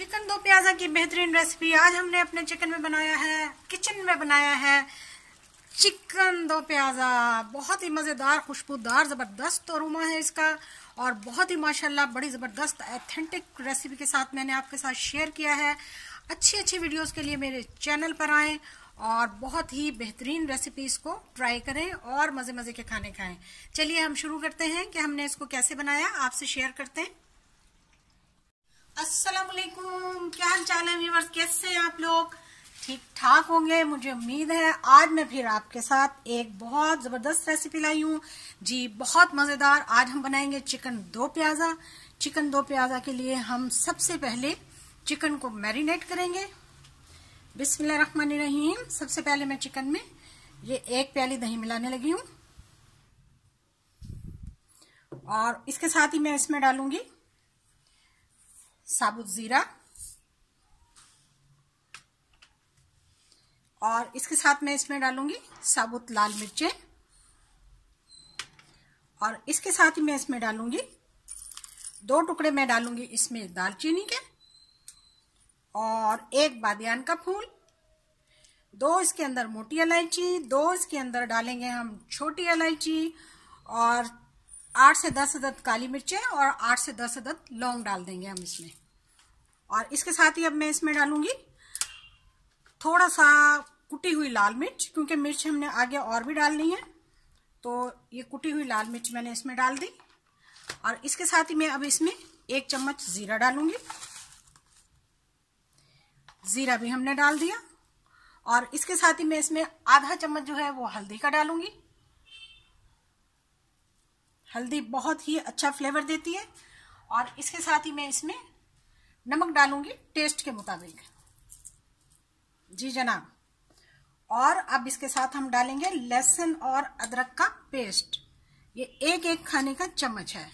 Chicken दो प्याजा की बेहतरीन रेसिपी आज हमने अपने किचन में बनाया है चिकन दो प्याजा। बहुत ही मजेदार, खुशबूदार, जबरदस्त अरोमा है इसका और बहुत ही माशाल्लाह बड़ी जबरदस्त ऑथेंटिक रेसिपी के साथ मैंने आपके साथ शेयर किया है। अच्छी वीडियोस के लिए मेरे चैनल पर आएं और बहुत ही बेहतरीन रेसिपीज को ट्राई करें और मजे के खाने खाएं। चलिए हम शुरू करते हैं कि हमने इसको कैसे बनाया, आपसे शेयर करते हैं। अस्सलाम वालेकुम, क्या हाल चाल है व्यूअर्स, कैसे हैं आप लोग? ठीक ठाक होंगे मुझे उम्मीद है। आज मैं फिर आपके साथ एक बहुत जबरदस्त रेसिपी लाई हूँ जी, बहुत मजेदार। आज हम बनाएंगे चिकन दो प्याजा। चिकन दो प्याजा के लिए हम सबसे पहले चिकन को मैरिनेट करेंगे। बिस्मिल्लाहिर्रहमानिर्रहीम। सबसे पहले मैं चिकन में ये 1 प्याली दही मिलाने लगी हूँ और इसके साथ ही मैं इसमें डालूंगी साबुत जीरा और इसके साथ मैं इसमें डालूंगी साबुत लाल मिर्चें और इसके साथ ही मैं इसमें डालूंगी 2 टुकड़े मैं डालूंगी इसमें दालचीनी के और 1 बादियान का फूल, 2 इसके अंदर मोटी इलायची, 2 इसके अंदर डालेंगे हम छोटी इलायची और 8 से 10 अदद काली मिर्चें और 8 से 10 अदद लौंग डाल देंगे हम इसमें। और इसके साथ ही अब मैं इसमें डालूंगी थोड़ा सा कुटी हुई लाल मिर्च, क्योंकि मिर्च हमने आगे और भी डालनी है, तो ये कुटी हुई लाल मिर्च मैंने इसमें डाल दी। और इसके साथ ही मैं अब इसमें 1 चम्मच जीरा डालूंगी। जीरा भी हमने डाल दिया और इसके साथ ही मैं इसमें आधा चम्मच जो है वो हल्दी का डालूंगी। हल्दी बहुत ही अच्छा फ्लेवर देती है। और इसके साथ ही मैं इसमें नमक डालूंगी टेस्ट के मुताबिक। जी जनाब। और अब इसके साथ हम डालेंगे लहसुन और अदरक का पेस्ट, ये 1 खाने का चम्मच है।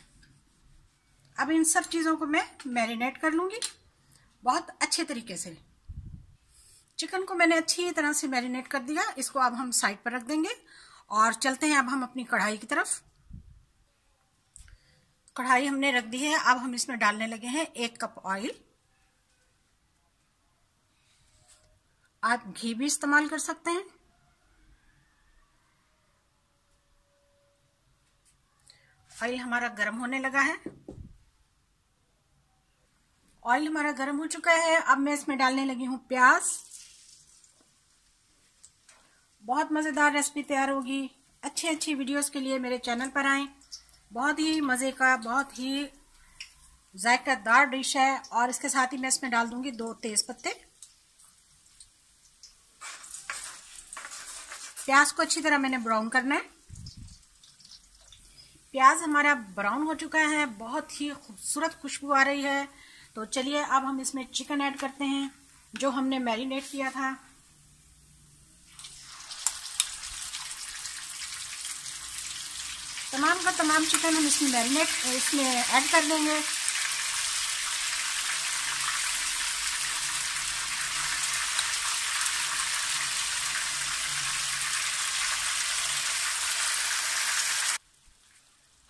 अब इन सब चीजों को मैं मैरिनेट कर लूंगी बहुत अच्छे तरीके से। चिकन को मैंने अच्छी तरह से मैरिनेट कर दिया, इसको अब हम साइड पर रख देंगे और चलते हैं अब हम अपनी कढ़ाई की तरफ। कढ़ाई हमने रख दी है, अब हम इसमें डालने लगे हैं 1 कप ऑयल। आप घी भी इस्तेमाल कर सकते हैं। ऑयल हमारा गर्म होने लगा है। ऑयल हमारा गर्म हो चुका है। अब मैं इसमें डालने लगी हूं प्याज। बहुत मजेदार रेसिपी तैयार होगी। अच्छी वीडियोस के लिए मेरे चैनल पर आएं। बहुत ही मजे का, बहुत ही जायकादार डिश है। और इसके साथ ही मैं इसमें डाल दूंगी 2 तेज पत्ते। प्याज को अच्छी तरह मैंने ब्राउन करना है। प्याज हमारा ब्राउन हो चुका है, बहुत ही खूबसूरत खुशबू आ रही है। तो चलिए अब हम इसमें चिकन ऐड करते हैं जो हमने मैरिनेट किया था। तमाम का तमाम चिकन हम इसमें ऐड कर देंगे।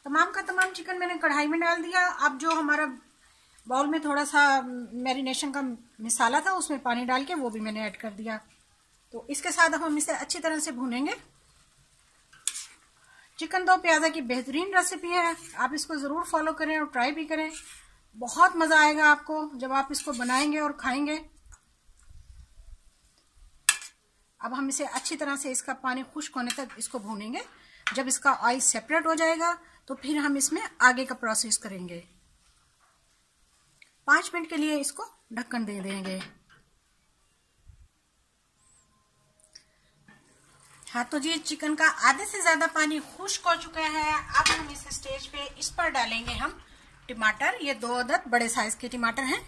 तमाम का तमाम चिकन मैंने कढ़ाई में डाल दिया। अब जो हमारा बाउल में थोड़ा सा मैरिनेशन का मसाला था उसमें पानी डाल के वो भी मैंने ऐड कर दिया। तो इसके साथ अब हम इसे अच्छी तरह से भूनेंगे। चिकन दो प्याजा की बेहतरीन रेसिपी है, आप इसको जरूर फॉलो करें और ट्राई भी करें। बहुत मजा आएगा आपको जब आप इसको बनाएंगे और खाएंगे। अब हम इसे अच्छी तरह से इसका पानी खुश्क होने तक इसको भूनेंगे। जब इसका ऑयल सेपरेट हो जाएगा तो फिर हम इसमें आगे का प्रोसेस करेंगे। 5 मिनट के लिए इसको ढक्कन दे देंगे। हाँ तो जी, चिकन का आधे से ज्यादा पानी खुश्क हो चुका है। अब हम इस स्टेज पे इस पर डालेंगे हम टमाटर। ये 2 अदद बड़े साइज के टमाटर हैं,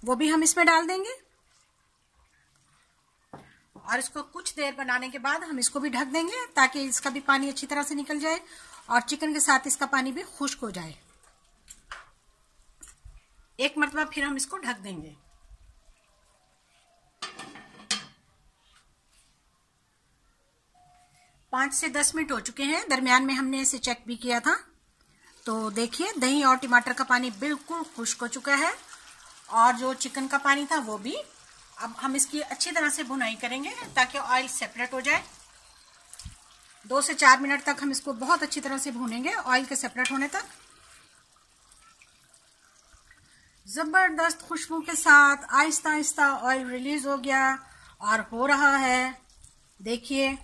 वो भी हम इसमें डाल देंगे। और इसको कुछ देर बनाने के बाद हम इसको भी ढक देंगे ताकि इसका भी पानी अच्छी तरह से निकल जाए और चिकन के साथ इसका पानी भी खुश्क हो जाए। 1 मरतबा फिर हम इसको ढक देंगे। पाँच से 10 मिनट हो चुके हैं। दरमियान में हमने इसे चेक भी किया था। तो देखिए दही और टमाटर का पानी बिल्कुल खुश्क हो चुका है और जो चिकन का पानी था वो भी। अब हम इसकी अच्छी तरह से भुनाई करेंगे ताकि ऑयल सेपरेट हो जाए। 2 से 4 मिनट तक हम इसको बहुत अच्छी तरह से भूनेंगे, ऑयल के सेपरेट होने तक। जबरदस्त खुशबू के साथ आहिस्ता आहिस्ता ऑयल रिलीज हो गया और हो रहा है। देखिए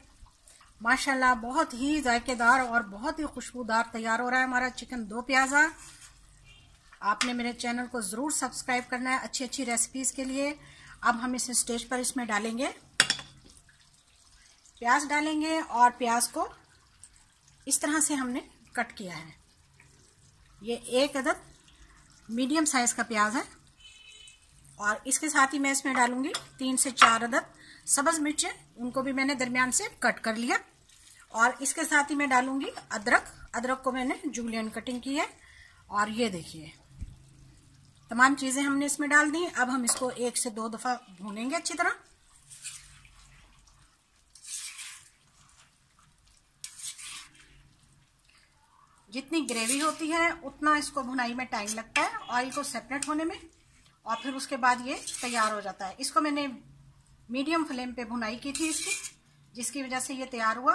माशाल्लाह बहुत ही जायकेदार और बहुत ही खुशबूदार तैयार हो रहा है हमारा चिकन दो प्याज़ा। आपने मेरे चैनल को ज़रूर सब्सक्राइब करना है अच्छी अच्छी रेसिपीज़ के लिए। अब हम इस स्टेज पर इसमें डालेंगे प्याज डालेंगे, और प्याज को इस तरह से हमने कट किया है। ये 1 अदद मीडियम साइज का प्याज है। और इसके साथ ही मैं इसमें डालूंगी 3 से 4 अदद सब्ज मिर्चें, उनको भी मैंने दरमियान से कट कर लिया। और इसके साथ ही मैं डालूंगी अदरक को मैंने जूलियन कटिंग की है। और ये देखिए तमाम चीजें हमने इसमें डाल दी। अब हम इसको 1 से 2 दफा भूनेंगे अच्छी तरह। जितनी ग्रेवी होती है उतना इसको भुनाई में टाइम लगता है, ऑयल को सेपरेट होने में, और फिर उसके बाद ये तैयार हो जाता है। इसको मैंने मीडियम फ्लेम पे भुनाई की थी इसकी, जिसकी वजह से ये तैयार हुआ।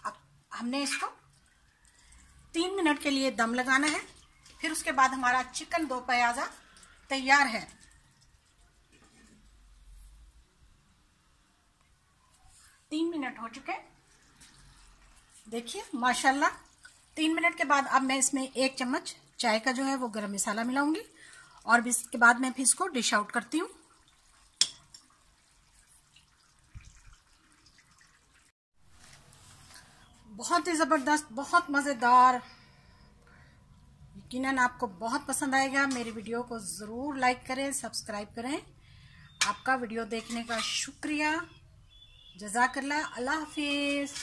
अब हमने इसको 3 मिनट के लिए दम लगाना है, फिर उसके बाद हमारा चिकन दो प्याज़ा तैयार है। तीन मिनट हो चुके, देखिए माशाल्लाह। 3 मिनट के बाद अब मैं इसमें 1 चम्मच चाय का जो है वो गरम मसाला मिलाऊंगी, और इसके बाद मैं फिर इसको डिश आउट करती हूँ। बहुत ही ज़बरदस्त, बहुत मज़ेदार, यकीनन आपको बहुत पसंद आएगा। मेरी वीडियो को ज़रूर लाइक करें, सब्सक्राइब करें। आपका वीडियो देखने का शुक्रिया। जज़ाकल्लाह। अल्लाह हाफिज़।